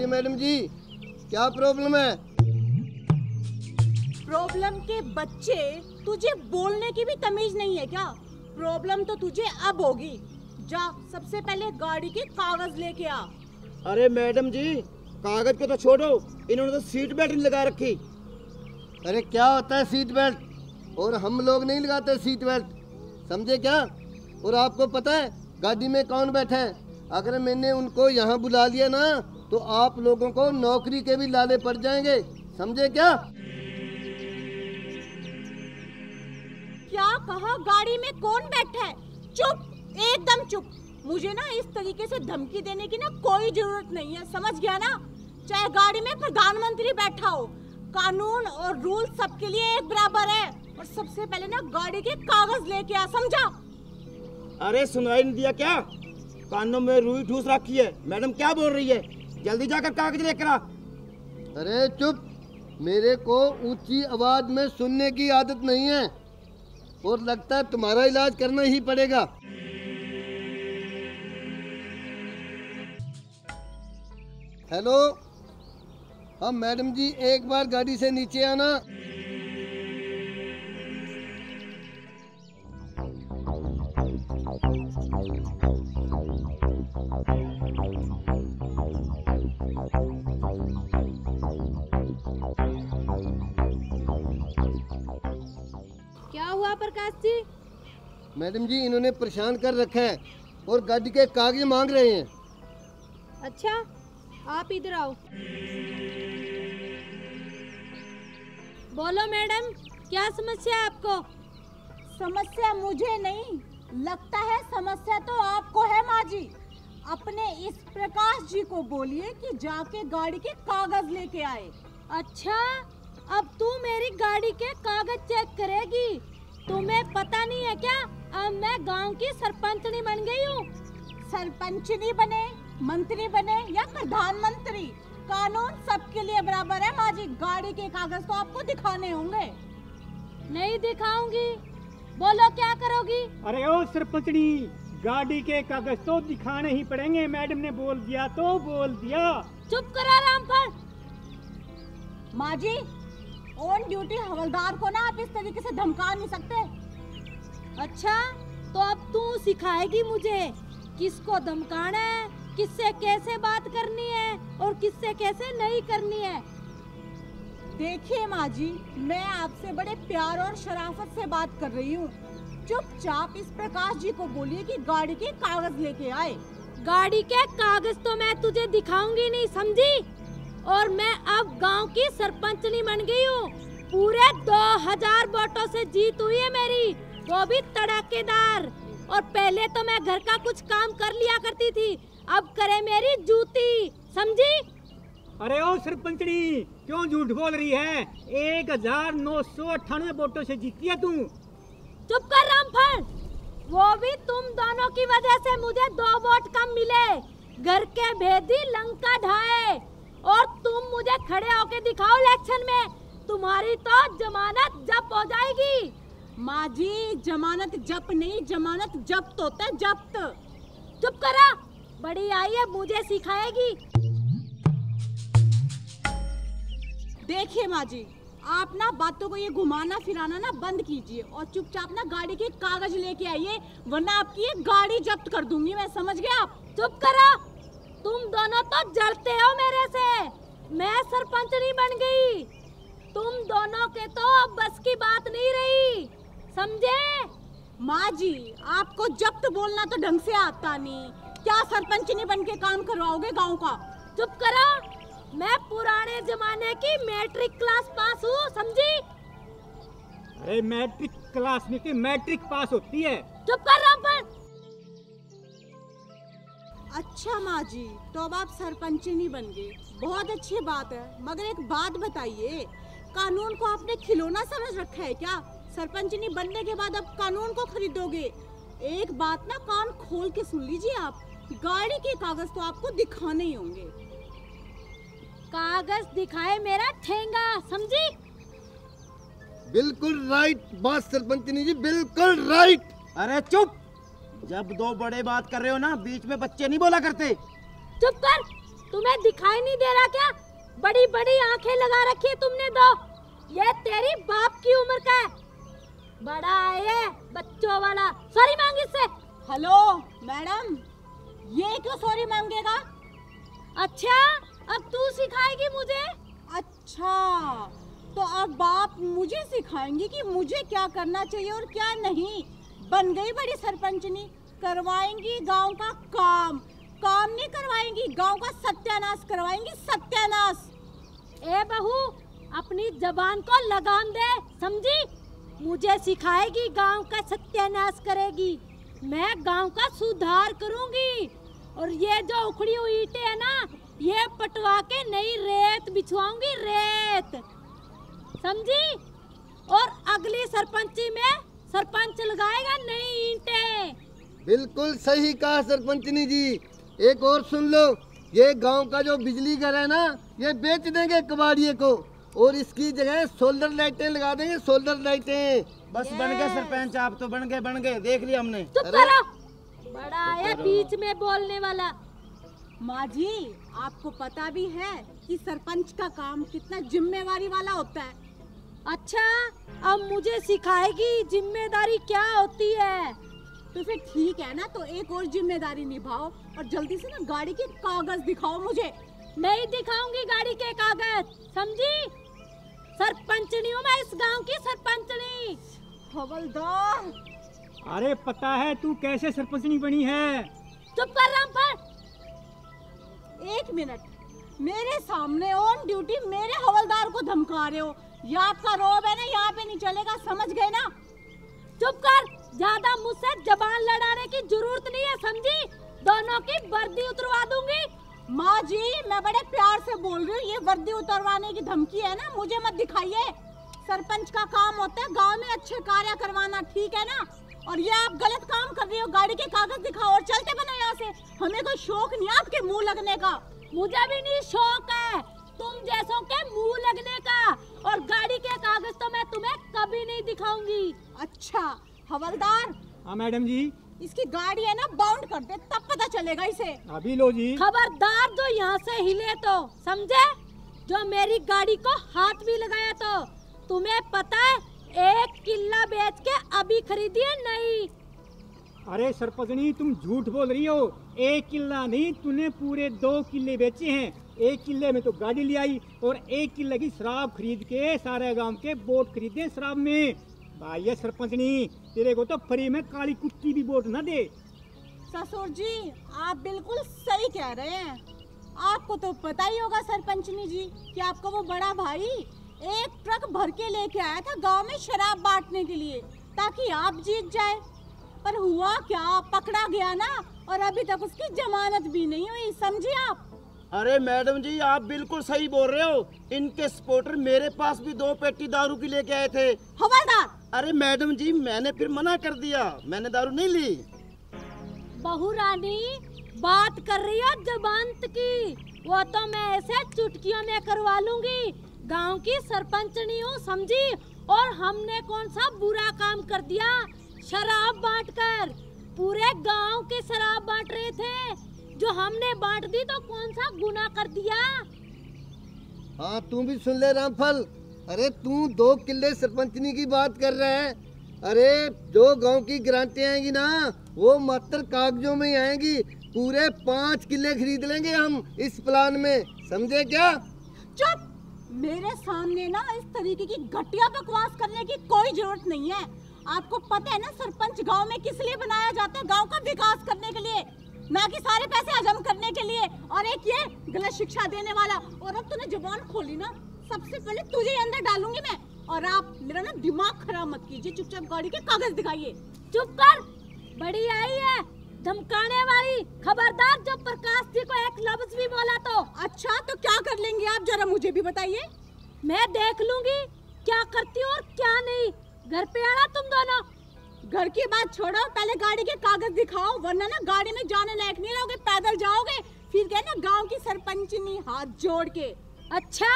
बताइए मैडम जी, क्या प्रॉब्लम है? प्रॉब्लम के बच्चे, तुझे बोलने की भी तमीज नहीं है क्या? प्रॉब्लम तो तुझे अब होगी। जा सबसे पहले गाड़ी के कागज लेके आ। अरे मैडम जी, कागज को तो छोड़ो, इन्होंने तो सीट बेल्ट नहीं लगा रखी। अरे क्या होता है सीट बेल्ट? और हम लोग नहीं लगाते सीट बेल्ट, समझे क्या? और आपको पता है गाड़ी में कौन बैठा है? अगर मैंने उनको यहाँ बुला लिया ना तो आप लोगों को नौकरी के भी लाले पड़ जाएंगे, समझे क्या? क्या कहा? गाड़ी में कौन बैठा है? चुप, एकदम चुप। मुझे ना इस तरीके से धमकी देने की ना कोई जरूरत नहीं है, समझ गया ना? चाहे गाड़ी में प्रधानमंत्री बैठा हो, कानून और रूल सबके लिए एक बराबर है। और सबसे पहले ना गाड़ी के कागज लेके आ, समझा? अरे सुनाई नहीं दिया क्या? कानों में रुई ठूस रखी है। मैडम क्या बोल रही है? जल्दी जाकर कागज लेकर आ। अरे चुप, मेरे को ऊंची आवाज में सुनने की आदत नहीं है और लगता है तुम्हारा इलाज करना ही पड़ेगा। हेलो, हाँ मैडम जी, एक बार गाड़ी से नीचे आना। क्या हुआ प्रकाश जी? मैडम जी, इन्होंने परेशान कर रखा है और गाड़ी के कागज मांग रहे हैं। अच्छा, आप इधर आओ। बोलो मैडम, क्या समस्या है आपको? समस्या मुझे नहीं लगता है, समस्या तो आपको है माँ जी। अपने इस प्रकाश जी को बोलिए कि जाके गाड़ी के कागज लेके आए। अच्छा, अब तू मेरी गाड़ी के कागज चेक करेगी? तुम्हें पता नहीं है क्या, अब मैं गांव की सरपंचनी बन गई हूँ। सरपंचनी बने, मंत्री बने या प्रधानमंत्री, कानून सबके लिए बराबर है माँ जी। गाड़ी के कागज तो आपको दिखाने होंगे। नहीं दिखाऊंगी। बोलो क्या करोगी? अरे ओ सरपंचनी, गाड़ी के कागज तो दिखाने ही पड़ेंगे। मैडम ने बोल दिया तो बोल दिया। चुप करो रामफल। माँ जी, ऑन ड्यूटी हवलदार को ना आप इस तरीके से धमका नहीं सकते। अच्छा, तो अब तू सिखाएगी मुझे किसको धमकाना है, किससे कैसे बात करनी है और किससे कैसे नहीं करनी है। देखिए माँ जी, मैं आपसे बड़े प्यार और शराफत से बात कर रही हूँ। चुपचाप इस प्रकाश जी को बोलिए कि गाड़ी के कागज लेके आए। गाड़ी के कागज तो मैं तुझे दिखाऊंगी नहीं, समझी? और मैं अब गांव की सरपंचनी बन गई हूँ। पूरे 2000 वोटों से जीत हुई है मेरी, वो भी तड़ाकेदार। और पहले तो मैं घर का कुछ काम कर लिया करती थी, अब करे मेरी जूती, समझी? अरे ओ सरपंचनी, क्यों झूठ बोल रही है? 1998 वोटों से जीती है तू। चुप कर रामफल। वो भी तुम दोनों की वजह से मुझे 2 वोट कम मिले। घर के भेदी लंका ढाए और तुम मुझे खड़े होके दिखाओ इलेक्शन में, तुम्हारी तो जमानत जब्त हो जाएगी। माँ जी, जमानत जब्त नहीं, जमानत जब्त होता है, जब्त। चुप करा, बड़ी आई है मुझे सिखाएगी। देखिए माँ जी, आप ना बातों को ये घुमाना फिराना ना बंद कीजिए और चुपचाप ना गाड़ी के कागज लेके आइए, वरना आपकी ये गाड़ी जब्त कर दूंगी मैं, समझ गए आप? चुप करा, तुम दोनों तो जलते हो मेरे से। मैं सरपंचनी बन गई, तुम दोनों के तो अब बस की बात नहीं रही, समझे? माँ जी, आपको जब्त बोलना तो ढंग से आता नहीं, क्या सरपंचनी बन के काम करवाओगे गांव का? चुप करो, मैं पुराने जमाने की मैट्रिक क्लास पास हूँ, समझी? अरे मैट्रिक क्लास में मैट्रिक पास होती है। चुप कर रामफल। अच्छा माँ जी, तो अब आप सरपंचनी बन गए, बहुत अच्छी बात है। मगर एक बात बताइए, कानून को आपने खिलौना समझ रखा है क्या? सरपंचनी बनने के बाद अब कानून को खरीदोगे? एक बात ना कान खोल के सुन लीजिए आप, गाड़ी के कागज तो आपको दिखाने ही होंगे। कागज दिखाए मेरा ठेंगा, समझी? बिल्कुल राइट बात सरपंचनी जी, बिल्कुल राइट। अरे चुप, जब 2 बड़े बात कर रहे हो ना, बीच में बच्चे नहीं बोला करते। चुप कर, तुम्हें दिखाई नहीं दे रहा क्या? बड़ी बड़ी आंखें लगा रखी है तुमने दो। ये तेरी बाप की उम्र का है, बड़ा है ये बच्चों वाला। सॉरी मांग इससे। हेलो मैडम, ये क्यों सॉरी मांगेगा? अच्छा, अब तू सिखाएगी मुझे? अच्छा, तो अब बाप मुझे सिखाएंगी कि मुझे क्या करना चाहिए और क्या नहीं। बन गई बड़ी सरपंचनी, करवाएंगी गांव का काम। काम नहीं करवाएंगी, गांव का सत्यानाश करवाएंगी, सत्यानाश। ए बहू, अपनी जबान को लगाम दे, समझी? मुझे सिखाएगी, गांव का सत्यानाश करेगी। मैं गांव का सुधार करूंगी और ये जो उखड़ी हुई ईंटें है ना, ये पटवा के नई रेत बिछवाऊंगी, रेत, समझी? और अगली सरपंची में सरपंच लगाएगा नई ईंटें। बिल्कुल सही कहा सरपंचनी जी। एक और सुन लो, ये गांव का जो बिजली घर है ना, ये बेच देंगे कबाड़िए को और इसकी जगह सोलर लाइटें लगा देंगे, सोलर लाइटें। बस बन गए सरपंच, आप तो बन गए, देख लिया हमने। चुप करो, बड़ा है बीच में बोलने वाला। माँ जी, आपको पता भी है कि सरपंच का काम कितना जिम्मेवारी वाला होता है। अच्छा, अब मुझे सिखाएगी जिम्मेदारी क्या होती है। तो फिर ठीक है ना, तो एक और जिम्मेदारी निभाओ और जल्दी से ना गाड़ी के कागज दिखाओ मुझे। नहीं दिखाऊंगी गाड़ी के कागज, समझी? सरपंचनी हूँ मैं, इस गांव की सरपंचनी। हवलदार, अरे पता है तू कैसे सरपंचनी बनी है? चुप कर रामफल। एक मिनट, मेरे सामने ऑन ड्यूटी मेरे हवलदार को धमका रहे हो। ये आपका रोब है ना, यहाँ पे नहीं चलेगा, समझ गए ना? चुप कर, ज्यादा मुझसे जबान लड़ाने की जरूरत नहीं है, समझी? दोनों की वर्दी उतरवा दूंगी। माँ जी, मैं बड़े प्यार से बोल रही हूँ, ये वर्दी उतरवाने की धमकी है ना, मुझे मत दिखाइए। सरपंच का काम होता है गांव में अच्छे कार्य करवाना, ठीक है ना? और ये आप गलत काम कर रही हो। गाड़ी के कागज दिखाओ और चलते बनो यहाँ से। हमें कोई शौक नहीं है आपके मुंह लगने का। मुझे भी नहीं शौक है तुम जैसों के मुंह लगने का, और गाड़ी के कागज तो मैं तुम्हें कभी नहीं दिखाऊंगी। अच्छा हवलदार। हाँ मैडम जी। इसकी गाड़ी है ना, बाउंड कर दे, तब पता चलेगा इसे। अभी लो जी। खबरदार जो यहाँ से हिले तो, समझे? जो मेरी गाड़ी को हाथ भी लगाया तो तुम्हें पता है, 1 किल्ला बेच के अभी खरीदी है नई। अरे सरपंचनी, तुम झूठ बोल रही हो। 1 किल्ला नहीं, तूने पूरे 2 किल्ले बेचे हैं। 1 किल्ले में तो गाड़ी ले आई और 1 किल्ले की शराब खरीद के सारे गांव के वोट खरीदे शराब में। भाई सरपंचनी, तेरे को तो फ्री में काली कुत्ती भी वोट न दे। ससुर जी, आप बिल्कुल सही कह रहे हैं। आपको तो पता ही होगा सरपंचनी जी कि आपका वो बड़ा भाई 1 ट्रक भर के लेके आया था गांव में शराब बांटने के लिए, ताकि आप जीत जाए। पर हुआ क्या, पकड़ा गया ना, और अभी तक उसकी जमानत भी नहीं हुई, समझी आप? अरे मैडम जी, आप बिल्कुल सही बोल रहे हो। इनके सपोर्टर मेरे पास भी 2 पेटी दारू की लेके आए थे। हवलदार। अरे मैडम जी, मैंने फिर मना कर दिया, मैंने दारू नहीं ली। बहू रानी, बात कर रही हो जबानत की, वो तो मैं ऐसे चुटकियों में करवा लूंगी। गांव की सरपंचनी हूँ, समझी? और हमने कौन सा बुरा काम कर दिया? शराब बांटकर पूरे गांव के शराब बांट रहे थे, जो हमने बांट दी तो कौन सा गुनाह कर दिया? हाँ, तू भी सुन ले रामफल। अरे तू 2 किल्ले सरपंचनी की बात कर रहा है। अरे जो गांव की ग्रांटें आएंगी ना, वो मात्र कागजों में ही आएंगी। पूरे 5 किल्ले खरीद लेंगे हम इस प्लान में, समझे क्या? चुप। मेरे सामने ना इस तरीके की घटिया बकवास करने की कोई जरूरत नहीं है। आपको पता है ना सरपंच गांव में किस लिए बनाया जाता है? गांव का विकास करने के लिए, ना कि सारे पैसे हजम करने के लिए। और एक ये गलत शिक्षा देने वाला। और अब तूने जुबान खोली ना, सबसे पहले तुझे अंदर डालूंगी मैं। और आप मेरा ना दिमाग खराब मत कीजिए, चुपचाप गाड़ी के कागज दिखाइए। चुप कर, बड़ी आई है धमकाने वाली। खबरदार, जब प्रकाश जी को एक लफ्ज भी बोला तो। अच्छा, तो क्या कर लेंगे आप, जरा मुझे भी बताइए। मैं देख लूंगी क्या करती हो और क्या नहीं। घर पे आना तुम दोनों। घर की बात छोड़ो, पहले गाड़ी के कागज दिखाओ, वरना ना गाड़ी में जाने लायक नहीं रहोगे, पैदल जाओगे। फिर क्या ना गांव की सरपंचनी हाथ जोड़ के। अच्छा,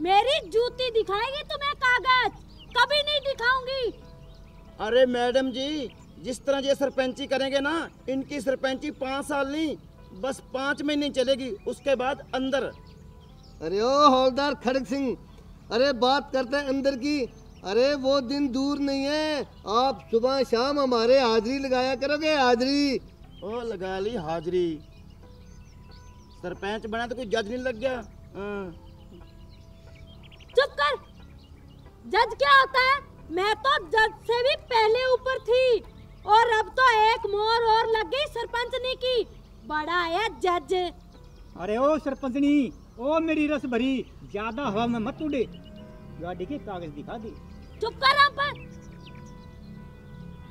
मेरी जूती दिखाएगी तुम्हें कागज? कभी नहीं दिखाऊंगी। अरे मैडम जी, जिस तरह ये सरपंची करेंगे ना, इनकी सरपंची 5 साल नहीं बस 5 महीने चलेगी, उसके बाद अंदर। अरे ओ हौलदार खड़ग सिंह, अरे बात करते हैं अंदर की। अरे वो दिन दूर नहीं है, आप सुबह शाम हमारे हाजिरी लगाया करोगे, हाजिरी। ओ लगा ली हाजिरी। सरपंच बना तो कोई जज नहीं लग गया। चुप कर। जज क्या होता है? मैं तो जज से भी पहले ऊपर थी और अब तो एक मोहर और लग गई सरपंचनी की। बड़ा है जज। अरे ओ सरपंचनी, ओ मेरी रस भरी, ज्यादा हवा में मत उड़े, गाड़ी के कागज दिखा दे। चुप कर रामफल।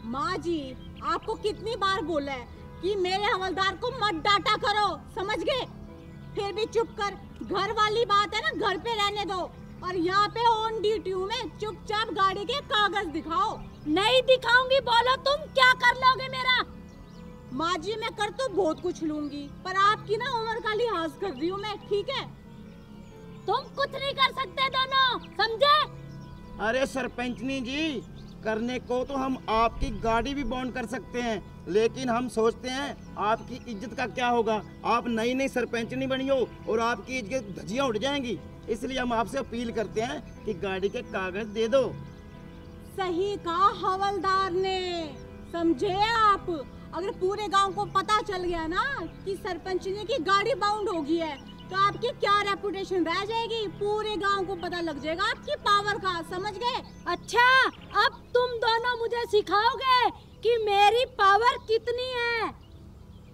माँ जी, आपको कितनी बार बोला है कि मेरे हवलदार को मत डांटा करो, समझ गए? फिर भी चुप कर। घर वाली बात है ना, घर पे रहने दो। और यहाँ पे ऑन ड्यूटी हूँ मैं, चुपचाप गाड़ी के कागज दिखाओ। नहीं दिखाऊंगी, बोलो तुम क्या कर लोगे मेरा? माँ जी, मैं कर तो बहुत कुछ लूंगी, पर आपकी ना उम्र का लिहाज कर रही हूँ मैं, ठीक है? तुम कुछ नहीं कर सकते दोनों, समझे? अरे सरपंचनी जी, करने को तो हम आपकी गाड़ी भी बॉन्ड कर सकते हैं, लेकिन हम सोचते हैं आपकी इज्जत का क्या होगा। आप नई नई सरपंचनी बनी हो और आपकी इज्जत धज्जियां उड़ जाएंगी, इसलिए हम आपसे अपील करते हैं कि गाड़ी के कागज दे दो। सही कहा हवलदार ने, समझे आप? अगर पूरे गांव को पता चल गया ना कि सरपंचनी की गाड़ी बाउंड हो गई है, तो आपकी क्या रेपुटेशन रह जाएगी? पूरे गांव को पता लग जाएगा आपकी पावर का, समझ गए? अच्छा, अब तुम दोनों मुझे सिखाओगे कि मेरी पावर कितनी है।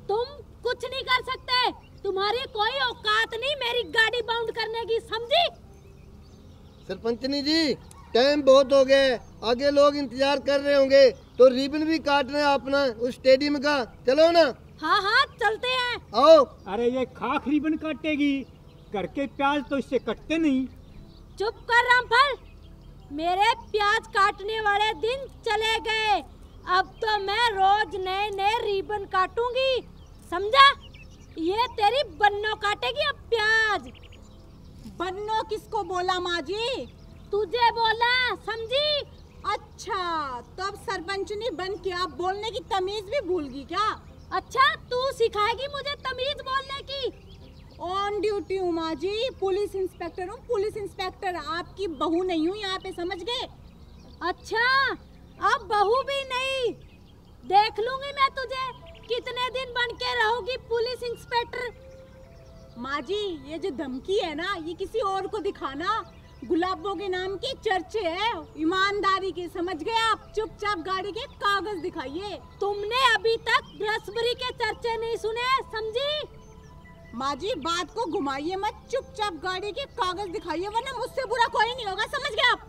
तुम कुछ नहीं कर सकते, तुम्हारी कोई औकात नहीं मेरी गाड़ी बाउंड करने की, समझी? सरपंचनी जी, टाइम बहुत हो गया, आगे लोग इंतजार कर रहे होंगे, तो रिबन भी काटना है अपना उस स्टेडियम का। चलो ना। हाँ हाँ चलते हैं। आओ। अरे ये खाक रिबन काटेगी, घर के प्याज तो इससे कटते नहीं। चुप कर रामफल, मेरे प्याज काटने वाले दिन चले गए। अब तो मैं रोज नए नए रिबन काटूंगी, समझा? ये तेरी बन्नो काटेगी अब प्याज। बन्नो किसको बोला माँ जी? तुझे बोला, समझी? अच्छा, तो अब सरपंचनी बन के आप बोलने की तमीज भी भूल गई क्या? अच्छा, तू सिखाएगी मुझे तमीज बोलने की? ऑन ड्यूटी हूँ माँ जी, पुलिस इंस्पेक्टर हूँ, पुलिस इंस्पेक्टर। आपकी बहू नहीं हूँ यहाँ पे, समझ गए? अच्छा, अब बहू भी नहीं, देख लूंगी मैं तुझे कितने दिन बन के रहोगी पुलिस इंस्पेक्टर। माँ जी, ये जो धमकी है ना, ये किसी और को दिखाना। गुलाबों के नाम की चर्चे है, ईमानदारी के, समझ गए आप? चुपचाप गाड़ी के कागज दिखाइए। तुमने अभी तक रसबरी के चर्चे नहीं सुने, समझी? माँ जी, बात को घुमाइए मत, चुपचाप गाड़ी के कागज दिखाइए, वरना मुझसे बुरा कोई नहीं होगा, समझ गए आप?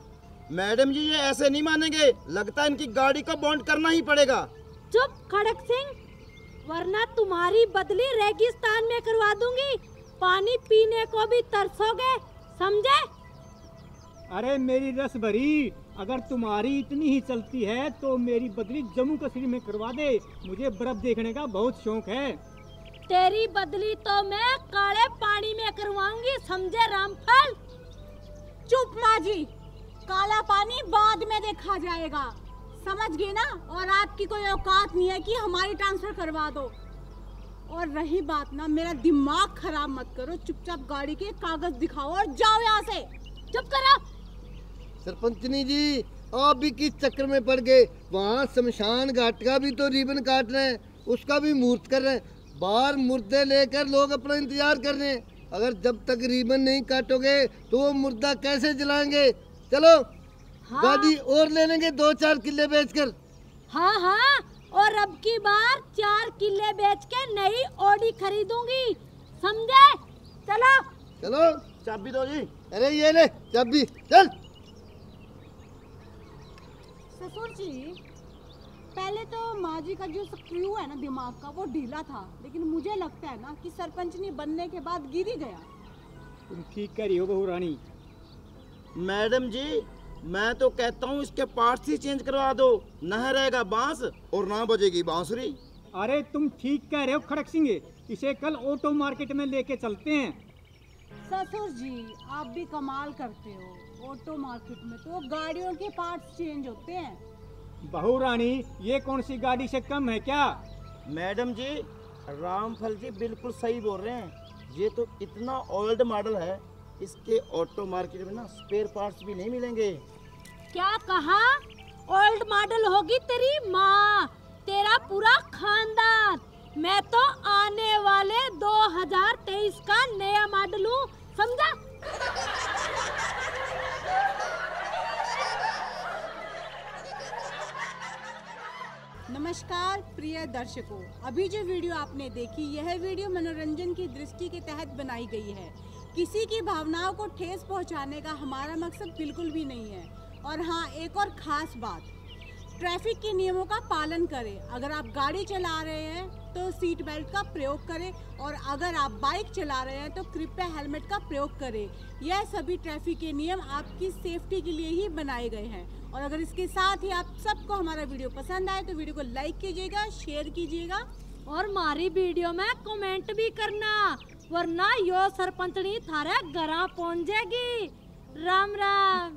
मैडम जी, ये ऐसे नहीं मानेंगे, लगता है इनकी गाड़ी को बॉन्ड करना ही पड़ेगा। चुप खड़क सिंह, वरना तुम्हारी बदली रेगिस्तान में करवा दूंगी, पानी पीने को भी तरसोगे, समझे? अरे मेरी रस भरी, अगर तुम्हारी इतनी ही चलती है तो मेरी बदली जम्मू कश्मीर में करवा दे, मुझे बर्फ देखने का बहुत शौक है। तेरी बदली तो मैं काले पानी में करवाऊंगी, समझे रामफल? चुप माँ जी, काला पानी बाद में देखा जाएगा, समझ गए ना? और आपकी कोई औकात नहीं है कि हमारी ट्रांसफर करवा दो। और रही बात ना, मेरा दिमाग खराब मत करो, चुपचाप गाड़ी के कागज दिखाओ और जाओ यहाँ से। चुप करो। सरपंचनी जी, आप भी किस चक्कर में पड़ गए? वहाँ शमशान घाट का भी तो रिबन काट रहे हैं, उसका भी मुहूर्त कर रहे हैं, बाहर मुर्दे लेकर लोग अपना इंतजार कर रहे हैं। अगर जब तक रिबन नहीं काटोगे तो वो मुर्दा कैसे जलाएंगे? चलो। हाँ। गाड़ी और ले लेंगे 2-4 किले बेचकर। हाँ हाँ, और अब की बार 4 किले बेच के नई ऑडी खरीदूंगी, समझे? चलो चलो। चाबी दो जी। अरे ये ले चाबी, चल। ससुर जी, पहले तो माँ जी का जो स्क्रू है ना दिमाग का, वो ढीला था, लेकिन मुझे लगता है ना कि सरपंचनी बनने के बाद गिर ही गया। तुम ठीक कह रही हो बहू रानी। मैडम जी, मैं तो कहता हूँ इसके पार्ट्स ही चेंज करवा दो, न रहेगा बांस और ना बजेगी बांसुरी। अरे तुम ठीक कह रहे हो खड़क सिंह, इसे कल ऑटो मार्केट में लेके चलते हैं। ससुर जी, आप भी कमाल करते हो, ऑटो मार्केट में तो गाड़ियों के पार्ट्स चेंज होते हैं। बहू रानी, ये कौन सी गाड़ी से कम है क्या? मैडम जी, रामफल जी बिल्कुल सही बोल रहे हैं। ये तो इतना ओल्ड मॉडल है, इसके ऑटो मार्केट में ना स्पेयर पार्ट्स भी नहीं मिलेंगे। क्या कहा? ओल्ड मॉडल होगी तेरी माँ, तेरा पूरा खानदान। मैं तो आने वाले 2023 का नया मॉडल हूँ, समझा? नमस्कार प्रिय दर्शकों, अभी जो वीडियो आपने देखी, यह वीडियो मनोरंजन की दृष्टि के तहत बनाई गई है। किसी की भावनाओं को ठेस पहुंचाने का हमारा मकसद बिल्कुल भी नहीं है। और हाँ, एक और खास बात, ट्रैफिक के नियमों का पालन करें। अगर आप गाड़ी चला रहे हैं तो सीट बेल्ट का प्रयोग करें, और अगर आप बाइक चला रहे हैं तो कृपया हेलमेट का प्रयोग करें। यह सभी ट्रैफिक के नियम आपकी सेफ्टी के लिए ही बनाए गए हैं। और अगर इसके साथ ही आप सबको हमारा वीडियो पसंद आए तो वीडियो को लाइक कीजिएगा, शेयर कीजिएगा और हमारी वीडियो में कमेंट भी करना, वरना यो सरपंचनी थारे घरा पहुंच जाएगी। राम राम।